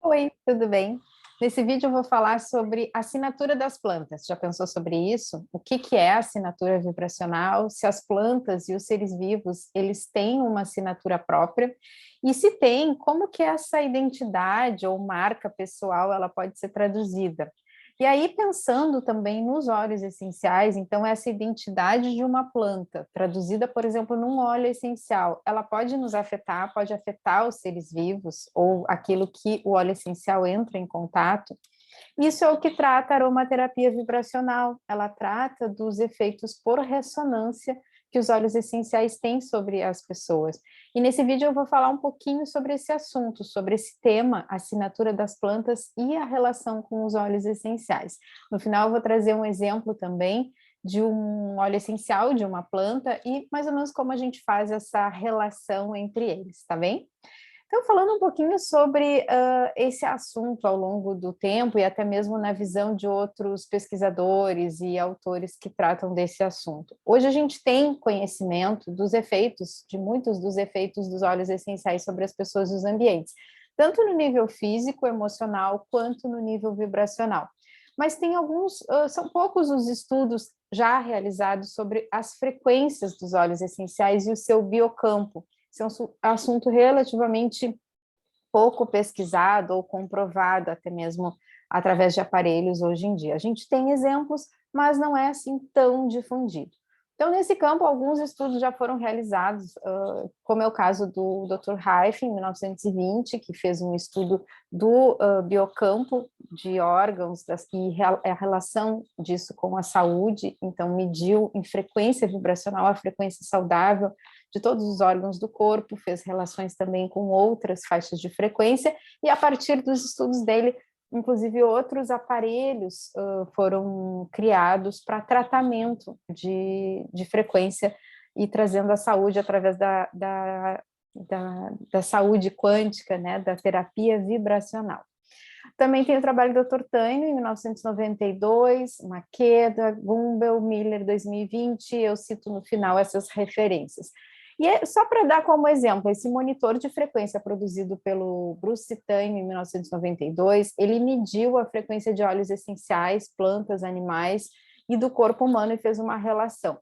Oi, tudo bem? Nesse vídeo eu vou falar sobre a assinatura das plantas. Já pensou sobre isso? O que que é a assinatura vibracional? Se as plantas e os seres vivos, eles têm uma assinatura própria? E se tem, como que essa identidade ou marca pessoal, ela pode ser traduzida? E aí, pensando também nos óleos essenciais, então essa identidade de uma planta, traduzida, por exemplo, num óleo essencial, ela pode nos afetar, pode afetar os seres vivos, ou aquilo que o óleo essencial entra em contato. Isso é o que trata a aromaterapia vibracional, ela trata dos efeitos por ressonância que os óleos essenciais têm sobre as pessoas. E nesse vídeo eu vou falar um pouquinho sobre esse assunto, sobre esse tema, a assinatura das plantas e a relação com os óleos essenciais. No final eu vou trazer um exemplo também de um óleo essencial de uma planta e mais ou menos como a gente faz essa relação entre eles, tá bem? Então, falando um pouquinho sobre esse assunto ao longo do tempo e até mesmo na visão de outros pesquisadores e autores que tratam desse assunto. Hoje a gente tem conhecimento dos efeitos, de muitos dos efeitos dos óleos essenciais sobre as pessoas e os ambientes, tanto no nível físico, emocional, quanto no nível vibracional. Mas tem alguns, são poucos os estudos já realizados sobre as frequências dos óleos essenciais e o seu biocampo. Esse é um assunto relativamente pouco pesquisado ou comprovado, até mesmo através de aparelhos hoje em dia. A gente tem exemplos, mas não é assim tão difundido. Então, nesse campo, alguns estudos já foram realizados, como é o caso do Dr. Reif, em 1920, que fez um estudo do biocampo de órgãos e a relação disso com a saúde, então mediu em frequência vibracional a frequência saudável de todos os órgãos do corpo, fez relações também com outras faixas de frequência, e a partir dos estudos dele, inclusive outros aparelhos foram criados para tratamento de frequência e trazendo a saúde através da saúde quântica, né, da terapia vibracional. Também tem o trabalho do Dr. Taino, em 1992, Makeda, Gumbel, Miller, 2020, eu cito no final essas referências. E só para dar como exemplo, esse monitor de frequência produzido pelo Bruce Taino, em 1992, ele mediu a frequência de óleos essenciais, plantas, animais e do corpo humano e fez uma relação.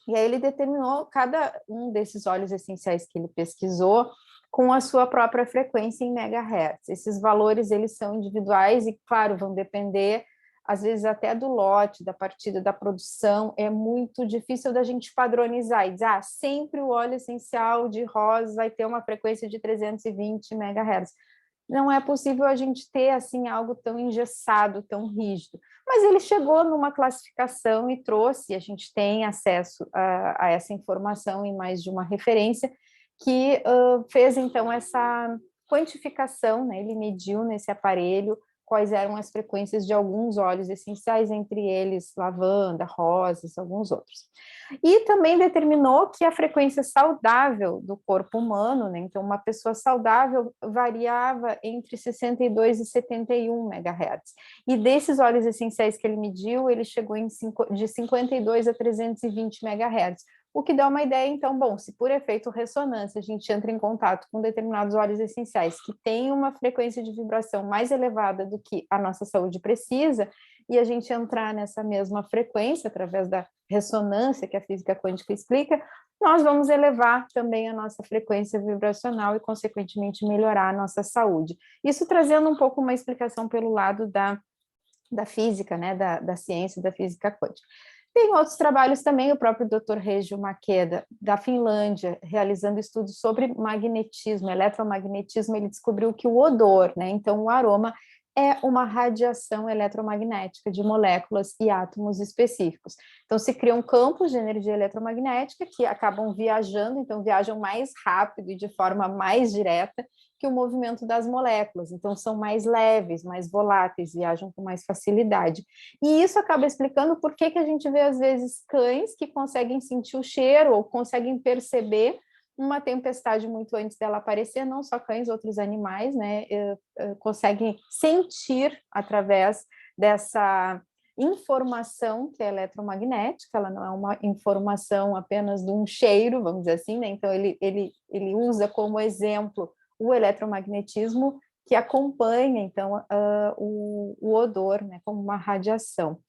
E aí ele determinou cada um desses óleos essenciais que ele pesquisou com a sua própria frequência em megahertz. Esses valores, eles são individuais e, claro, vão depender, às vezes, até do lote, da partida, da produção. É muito difícil da gente padronizar e dizer, sempre o óleo essencial de rosa vai ter uma frequência de 320 megahertz. Não é possível a gente ter, assim, algo tão engessado, tão rígido. Mas ele chegou numa classificação e trouxe, a gente tem acesso a essa informação em mais de uma referência, que fez, então, essa quantificação, né? Ele mediu nesse aparelho quais eram as frequências de alguns óleos essenciais, entre eles lavanda, rosas, alguns outros. E também determinou que a frequência saudável do corpo humano, né? Então, uma pessoa saudável variava entre 62 e 71 megahertz. E desses óleos essenciais que ele mediu, ele chegou de 52 a 320 megahertz. O que dá uma ideia, então, bom, se por efeito ressonância a gente entra em contato com determinados óleos essenciais que têm uma frequência de vibração mais elevada do que a nossa saúde precisa, e a gente entrar nessa mesma frequência, através da ressonância que a física quântica explica, nós vamos elevar também a nossa frequência vibracional e, consequentemente, melhorar a nossa saúde. Isso trazendo um pouco uma explicação pelo lado da física, né, da ciência, da física quântica. Tem outros trabalhos também, o próprio Dr. Reiju Makeda, da Finlândia, realizando estudos sobre magnetismo, eletromagnetismo, ele descobriu que o odor, né, então o aroma, é uma radiação eletromagnética de moléculas e átomos específicos. Então, se criam campos de energia eletromagnética que acabam viajando, então viajam mais rápido e de forma mais direta que o movimento das moléculas, então são mais leves, mais voláteis, viajam com mais facilidade. E isso acaba explicando por que a gente vê, às vezes, cães que conseguem sentir o cheiro ou conseguem perceber uma tempestade muito antes dela aparecer, não só cães, outros animais, né, conseguem sentir através dessa informação que é eletromagnética, ela não é uma informação apenas de um cheiro, vamos dizer assim, né, então ele usa como exemplo o eletromagnetismo que acompanha, então, o odor, né, como uma radiação.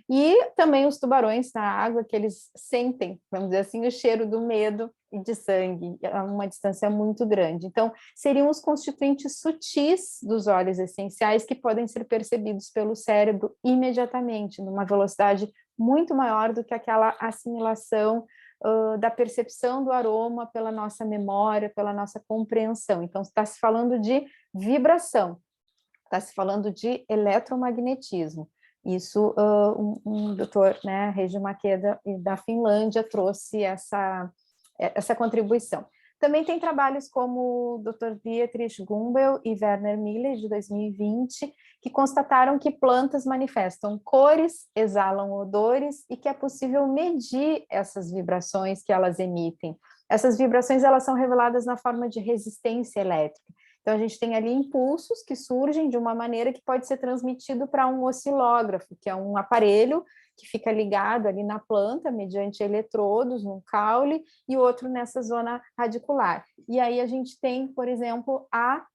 E também os tubarões na água, que eles sentem, vamos dizer assim, o cheiro do medo e de sangue, a uma distância muito grande. Então, seriam os constituintes sutis dos óleos essenciais que podem ser percebidos pelo cérebro imediatamente, numa velocidade muito maior do que aquela assimilação da percepção do aroma pela nossa memória, pela nossa compreensão. Então, está se falando de vibração, está se falando de eletromagnetismo. Isso, um doutor, né, Reiji Makeda, da Finlândia, trouxe essa contribuição. Também tem trabalhos como o Dr. Dietrich Gumbel e Werner Miller, de 2020, que constataram que plantas manifestam cores, exalam odores e que é possível medir essas vibrações que elas emitem. Essas vibrações, elas são reveladas na forma de resistência elétrica. Então, a gente tem ali impulsos que surgem de uma maneira que pode ser transmitido para um oscilógrafo, que é um aparelho que fica ligado ali na planta, mediante eletrodos, num caule, e outro nessa zona radicular. E aí a gente tem, por exemplo, a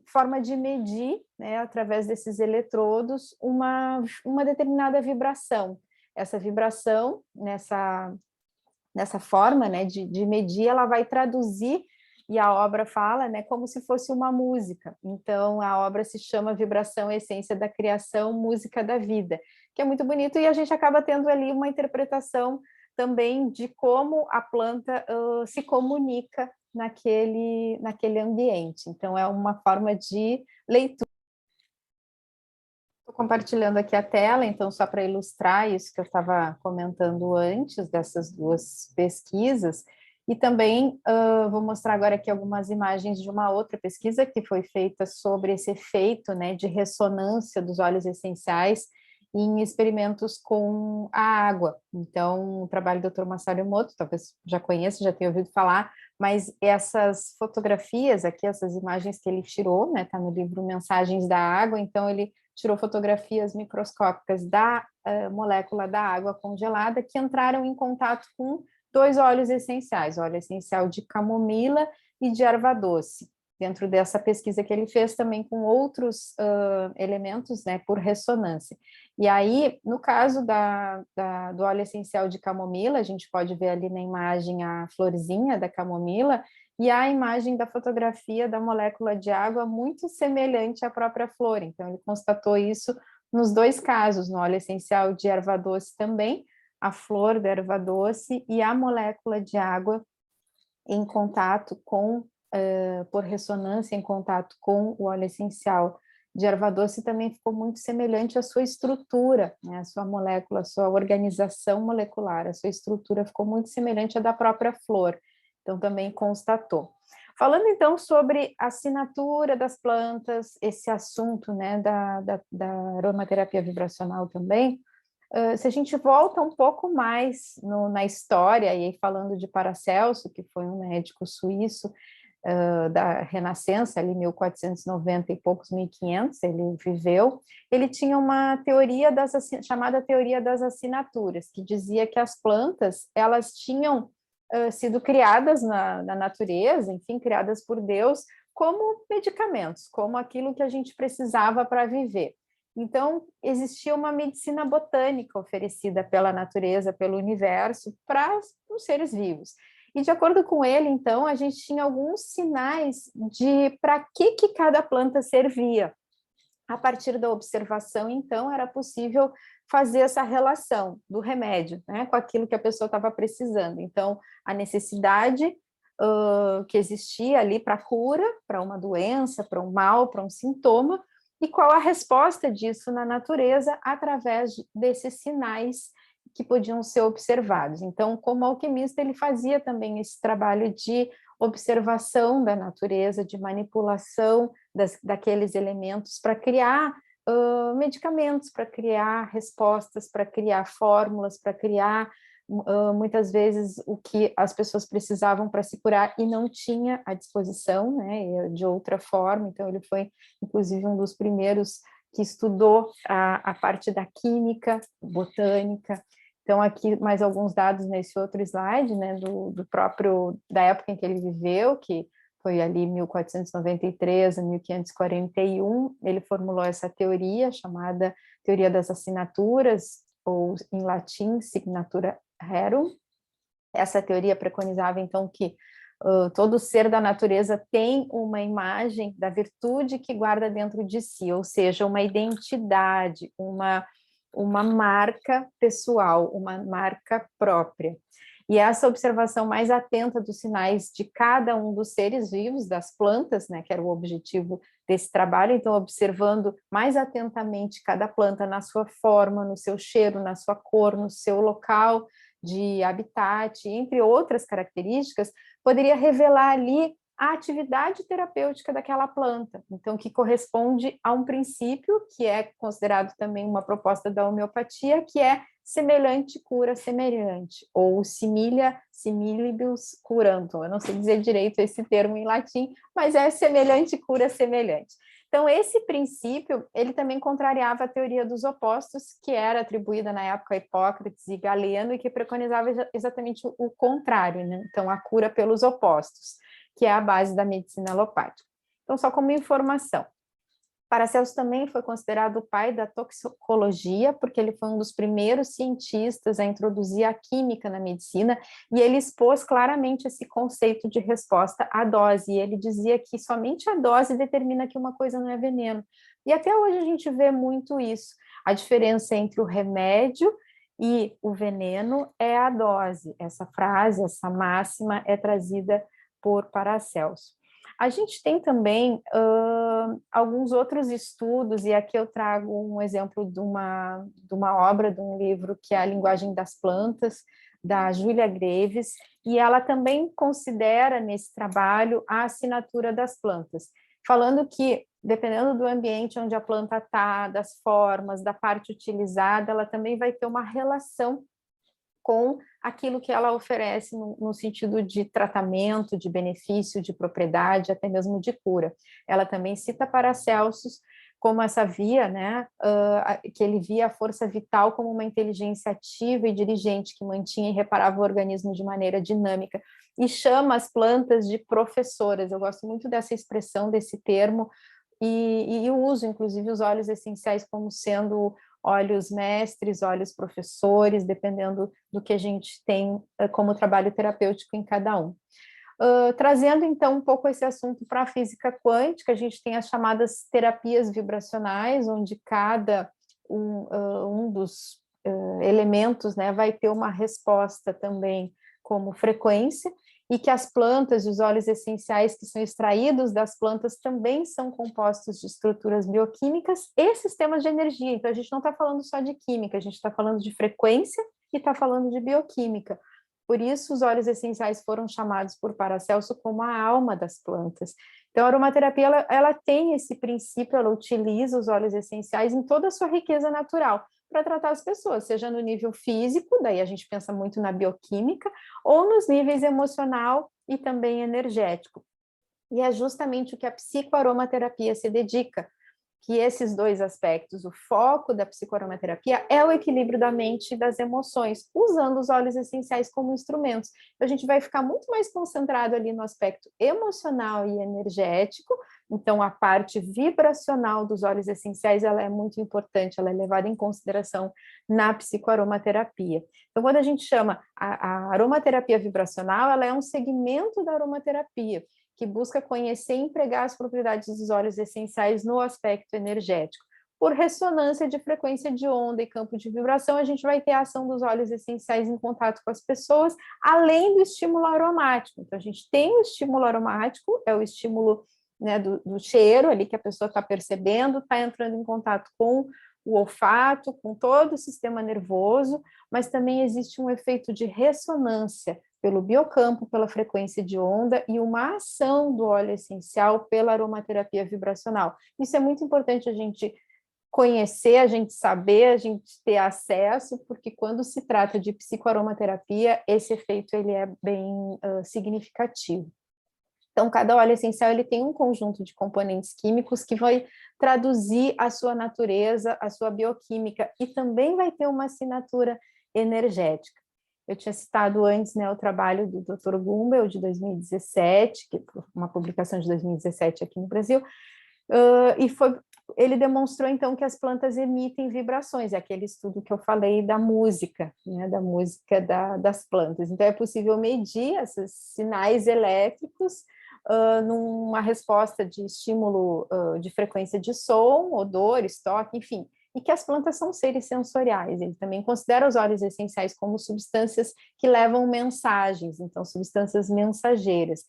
forma de medir, né, através desses eletrodos, uma determinada vibração. Essa vibração, nessa forma, né, de medir, ela vai traduzir, e a obra fala, né, como se fosse uma música. Então, a obra se chama Vibração, Essência da Criação, Música da Vida, que é muito bonito, e a gente acaba tendo ali uma interpretação também de como a planta se comunica naquele ambiente. Então, é uma forma de leitura. Estou compartilhando aqui a tela, então, só para ilustrar isso que eu estava comentando antes, dessas duas pesquisas, e também vou mostrar agora aqui algumas imagens de uma outra pesquisa que foi feita sobre esse efeito, né, de ressonância dos óleos essenciais em experimentos com a água. Então, o trabalho do Dr. Masaru Emoto, talvez já conheça, já tenha ouvido falar, mas essas fotografias aqui, essas imagens que ele tirou, né, tá no livro Mensagens da Água, então ele tirou fotografias microscópicas da molécula da água congelada que entraram em contato com dois óleos essenciais, óleo essencial de camomila e de erva doce, dentro dessa pesquisa que ele fez também com outros elementos, né, por ressonância. E aí, no caso do óleo essencial de camomila, a gente pode ver ali na imagem a florzinha da camomila, e a imagem da fotografia da molécula de água muito semelhante à própria flor. Então, ele constatou isso nos dois casos, no óleo essencial de erva doce também, a flor da erva doce e a molécula de água em contato com, por ressonância, em contato com o óleo essencial de erva doce, também ficou muito semelhante à sua estrutura, né, a sua molécula, a sua organização molecular, a sua estrutura ficou muito semelhante à da própria flor. Então, também constatou. Falando, então, sobre a assinatura das plantas, esse assunto, né, da aromaterapia vibracional também, se a gente volta um pouco mais na história, e aí falando de Paracelso, que foi um médico suíço da Renascença, ali 1490 e poucos, 1500, ele viveu, ele tinha uma teoria chamada teoria das assinaturas, que dizia que as plantas, elas tinham sido criadas na natureza, enfim, criadas por Deus, como medicamentos, como aquilo que a gente precisava para viver. Então, existia uma medicina botânica oferecida pela natureza, pelo universo, para os seres vivos. E, de acordo com ele, então, a gente tinha alguns sinais de para que cada planta servia. A partir da observação, então, era possível fazer essa relação do remédio, né, com aquilo que a pessoa estava precisando. Então, a necessidade que existia ali para a cura, para uma doença, para um mal, para um sintoma, e qual a resposta disso na natureza através desses sinais que podiam ser observados. Então, como alquimista, ele fazia também esse trabalho de observação da natureza, de manipulação daqueles elementos para criar medicamentos, para criar respostas, para criar fórmulas, para criar muitas vezes o que as pessoas precisavam para se curar e não tinha à disposição, né, de outra forma. Então, ele foi, inclusive, um dos primeiros que estudou a parte da química, botânica. Então, aqui mais alguns dados nesse outro slide, né, do próprio, da época em que ele viveu, que foi ali 1493 a 1541, ele formulou essa teoria chamada teoria das assinaturas, ou em latim, signatura rerum. Essa teoria preconizava, então, que todo ser da natureza tem uma imagem da virtude que guarda dentro de si, ou seja, uma identidade, uma marca pessoal, uma marca própria. E essa observação mais atenta dos sinais de cada um dos seres vivos, das plantas, né, que era o objetivo desse trabalho, então observando mais atentamente cada planta na sua forma, no seu cheiro, na sua cor, no seu local de habitat, entre outras características, poderia revelar ali a atividade terapêutica daquela planta, então que corresponde a um princípio que é considerado também uma proposta da homeopatia, que é semelhante cura semelhante, ou similia similibus curantum. Eu não sei dizer direito esse termo em latim, mas é semelhante cura semelhante. Então, esse princípio, ele também contrariava a teoria dos opostos, que era atribuída na época a Hipócrates e Galeno, e que preconizava exatamente o contrário, né? Então, a cura pelos opostos, que é a base da medicina alopática. Então, só como informação, Paracelso também foi considerado o pai da toxicologia, porque ele foi um dos primeiros cientistas a introduzir a química na medicina, e ele expôs claramente esse conceito de resposta à dose, e ele dizia que somente a dose determina que uma coisa não é veneno. E até hoje a gente vê muito isso. A diferença entre o remédio e o veneno é a dose. Essa frase, essa máxima é trazida por Paracelso. A gente tem também alguns outros estudos, e aqui eu trago um exemplo de uma obra, de um livro, que é A Linguagem das Plantas, da Julia Greves, e ela também considera nesse trabalho a assinatura das plantas, falando que, dependendo do ambiente onde a planta está, das formas, da parte utilizada, ela também vai ter uma relação com aquilo que ela oferece no sentido de tratamento, de benefício, de propriedade, até mesmo de cura. Ela também cita Paracelsus como essa via, né, que ele via a força vital como uma inteligência ativa e dirigente que mantinha e reparava o organismo de maneira dinâmica, e chama as plantas de professoras. Eu gosto muito dessa expressão, desse termo, e eu uso, inclusive, os óleos essenciais como sendo óleos mestres, óleos professores, dependendo do que a gente tem como trabalho terapêutico em cada um. Trazendo, então, um pouco esse assunto para a física quântica, a gente tem as chamadas terapias vibracionais, onde cada um dos elementos, né, vai ter uma resposta também como frequência, e que as plantas e os óleos essenciais que são extraídos das plantas também são compostos de estruturas bioquímicas e sistemas de energia. Então, a gente não está falando só de química, a gente está falando de frequência e está falando de bioquímica. Por isso, os óleos essenciais foram chamados por Paracelso como a alma das plantas. Então, a aromaterapia, ela tem esse princípio, ela utiliza os óleos essenciais em toda a sua riqueza natural, para tratar as pessoas, seja no nível físico, daí a gente pensa muito na bioquímica, ou nos níveis emocional e também energético. E é justamente o que a psicoaromaterapia se dedica, que esses dois aspectos, o foco da psicoaromaterapia é o equilíbrio da mente e das emoções, usando os óleos essenciais como instrumentos. Então, a gente vai ficar muito mais concentrado ali no aspecto emocional e energético. Então, a parte vibracional dos óleos essenciais, ela é muito importante, ela é levada em consideração na psicoaromaterapia. Então, quando a gente chama a aromaterapia vibracional, ela é um segmento da aromaterapia, que busca conhecer e empregar as propriedades dos óleos essenciais no aspecto energético. Por ressonância de frequência de onda e campo de vibração, a gente vai ter a ação dos óleos essenciais em contato com as pessoas, além do estímulo aromático. Então, a gente tem o estímulo aromático, é o estímulo, né, do cheiro ali que a pessoa está percebendo, está entrando em contato com o olfato, com todo o sistema nervoso, mas também existe um efeito de ressonância pelo biocampo, pela frequência de onda, e uma ação do óleo essencial pela aromaterapia vibracional. Isso é muito importante a gente conhecer, a gente saber, a gente ter acesso, porque quando se trata de psicoaromaterapia, esse efeito ele é bem significativo. Então, cada óleo essencial ele tem um conjunto de componentes químicos que vai traduzir a sua natureza, a sua bioquímica, e também vai ter uma assinatura energética. Eu tinha citado antes, né, o trabalho do Dr. Gumbel, de 2017, que foi uma publicação de 2017 aqui no Brasil, ele demonstrou, então, que as plantas emitem vibrações, é aquele estudo que eu falei da música, né, da música das plantas. Então, é possível medir esses sinais elétricos numa resposta de estímulo de frequência de som, odores, toque, enfim, e que as plantas são seres sensoriais. Ele também considera os óleos essenciais como substâncias que levam mensagens, então, substâncias mensageiras,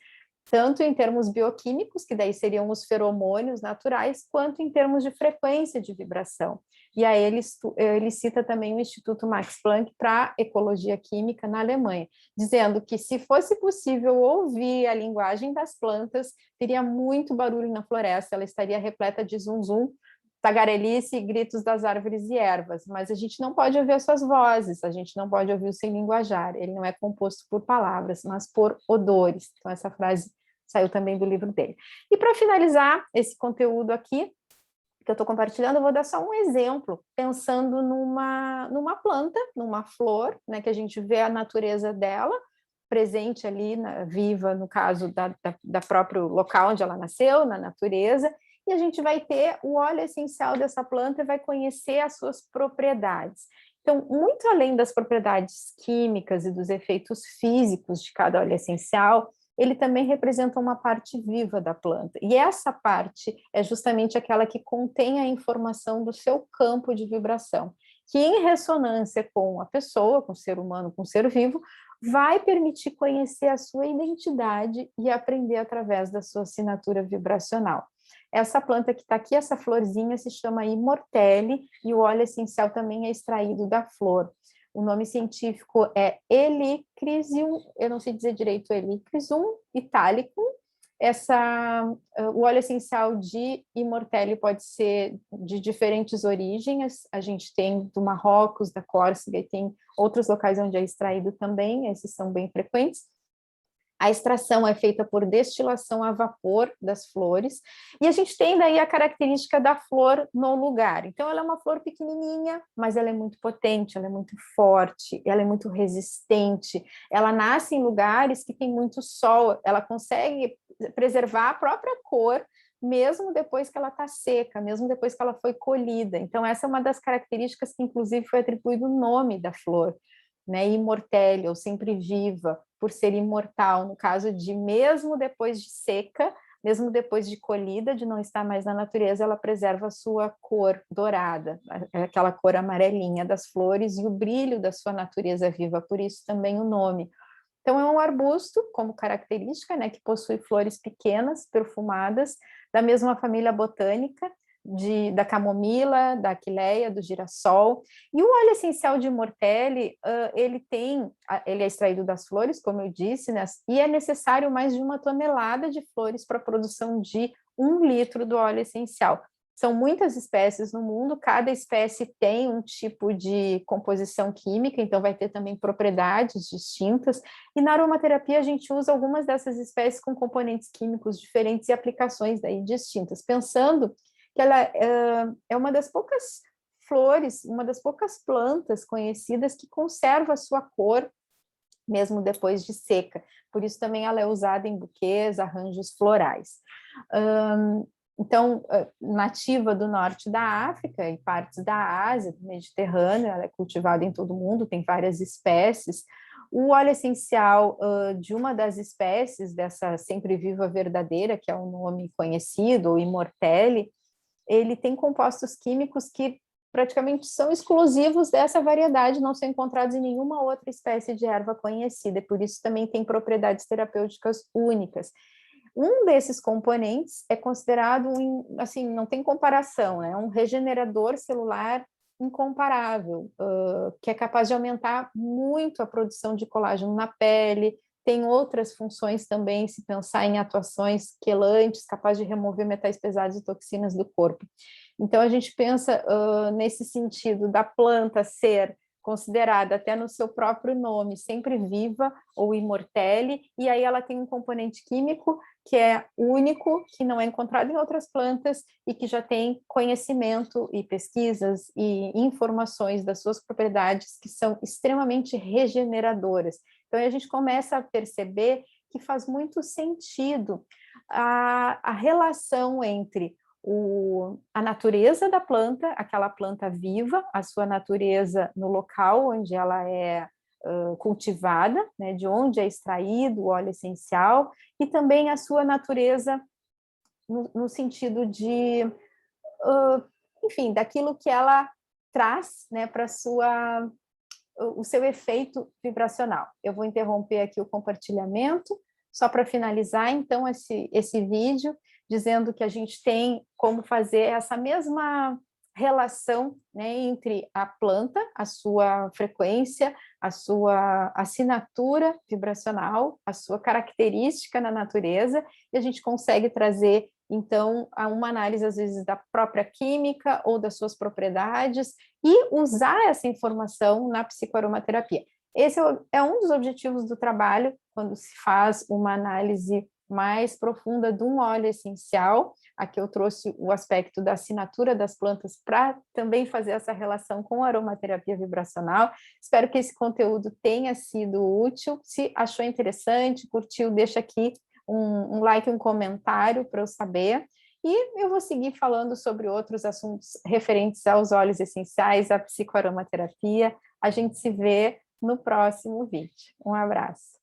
tanto em termos bioquímicos, que daí seriam os feromônios naturais, quanto em termos de frequência de vibração. E aí ele cita também o Instituto Max Planck para Ecologia Química na Alemanha, dizendo que se fosse possível ouvir a linguagem das plantas, teria muito barulho na floresta, ela estaria repleta de zum-zum, tagarelice e gritos das árvores e ervas, mas a gente não pode ouvir as suas vozes, a gente não pode ouvir o seu linguajar, ele não é composto por palavras, mas por odores. Então, essa frase saiu também do livro dele. E para finalizar esse conteúdo aqui, que eu estou compartilhando, eu vou dar só um exemplo, pensando numa planta, numa flor, né, que a gente vê a natureza dela, presente ali, viva, no caso da próprio local onde ela nasceu, na natureza, e a gente vai ter o óleo essencial dessa planta e vai conhecer as suas propriedades. Então, muito além das propriedades químicas e dos efeitos físicos de cada óleo essencial, ele também representa uma parte viva da planta. E essa parte é justamente aquela que contém a informação do seu campo de vibração, que em ressonância com a pessoa, com o ser humano, com o ser vivo, vai permitir conhecer a sua identidade e aprender através da sua assinatura vibracional. Essa planta que está aqui, essa florzinha, se chama Immortelle, e o óleo essencial também é extraído da flor. O nome científico é Helichrysum, eu não sei dizer direito, Helichrysum italicum. O óleo essencial de Immortelle pode ser de diferentes origens, a gente tem do Marrocos, da Córcega, e tem outros locais onde é extraído também, esses são bem frequentes. A extração é feita por destilação a vapor das flores, e a gente tem daí a característica da flor no lugar. Então, ela é uma flor pequenininha, mas ela é muito potente, ela é muito forte, ela é muito resistente, ela nasce em lugares que tem muito sol, ela consegue preservar a própria cor, mesmo depois que ela está seca, mesmo depois que ela foi colhida. Então, essa é uma das características que, inclusive, foi atribuído o nome da flor, né, Immortelle, ou sempre viva, por ser imortal, no caso de mesmo depois de seca, mesmo depois de colhida, de não estar mais na natureza, ela preserva a sua cor dourada, aquela cor amarelinha das flores e o brilho da sua natureza viva, por isso também o nome. Então, é um arbusto, como característica, né, que possui flores pequenas, perfumadas, da mesma família botânica, da camomila, da aquileia, do girassol. E o óleo essencial de Immortelle, ele é extraído das flores, como eu disse, né, e é necessário mais de 1 tonelada de flores para a produção de 1 litro do óleo essencial. São muitas espécies no mundo, cada espécie tem um tipo de composição química, então vai ter também propriedades distintas, e na aromaterapia a gente usa algumas dessas espécies com componentes químicos diferentes e aplicações daí distintas, pensando que ela é uma das poucas flores, uma das poucas plantas conhecidas que conserva a sua cor mesmo depois de seca, por isso também ela é usada em buquês, arranjos florais. Então, nativa do norte da África e partes da Ásia, do Mediterrâneo, ela é cultivada em todo o mundo, tem várias espécies. O óleo essencial de uma das espécies dessa sempre viva verdadeira, que é o nome conhecido, o Immortelle, ele tem compostos químicos que praticamente são exclusivos dessa variedade, não são encontrados em nenhuma outra espécie de erva conhecida, e por isso também tem propriedades terapêuticas únicas. Um desses componentes é considerado, assim, não tem comparação, né? Um regenerador celular incomparável, que é capaz de aumentar muito a produção de colágeno na pele, tem outras funções também, se pensar em atuações quelantes, capaz de remover metais pesados e toxinas do corpo. Então, a gente pensa nesse sentido da planta ser considerada até no seu próprio nome, sempre viva ou Immortelle, e aí ela tem um componente químico que é único, que não é encontrado em outras plantas e que já tem conhecimento e pesquisas e informações das suas propriedades que são extremamente regeneradoras. Então, a gente começa a perceber que faz muito sentido a relação entre a natureza da planta, aquela planta viva, a sua natureza no local onde ela é cultivada, né, de onde é extraído o óleo essencial, e também a sua natureza no sentido de, enfim, daquilo que ela traz, né, para o seu efeito vibracional. Eu vou interromper aqui o compartilhamento, só para finalizar, então, esse vídeo, dizendo que a gente tem como fazer essa mesma relação, né, entre a planta, a sua frequência, a sua assinatura vibracional, a sua característica na natureza, e a gente consegue trazer, então, a uma análise, às vezes, da própria química ou das suas propriedades, e usar essa informação na psicoaromaterapia. Esse é um dos objetivos do trabalho, quando se faz uma análise mais profunda de um óleo essencial. Aqui eu trouxe o aspecto da assinatura das plantas para também fazer essa relação com a aromaterapia vibracional. Espero que esse conteúdo tenha sido útil. Se achou interessante, curtiu, deixa aqui um like, um comentário para eu saber. E eu vou seguir falando sobre outros assuntos referentes aos óleos essenciais, à psicoaromaterapia. A gente se vê no próximo vídeo. Um abraço.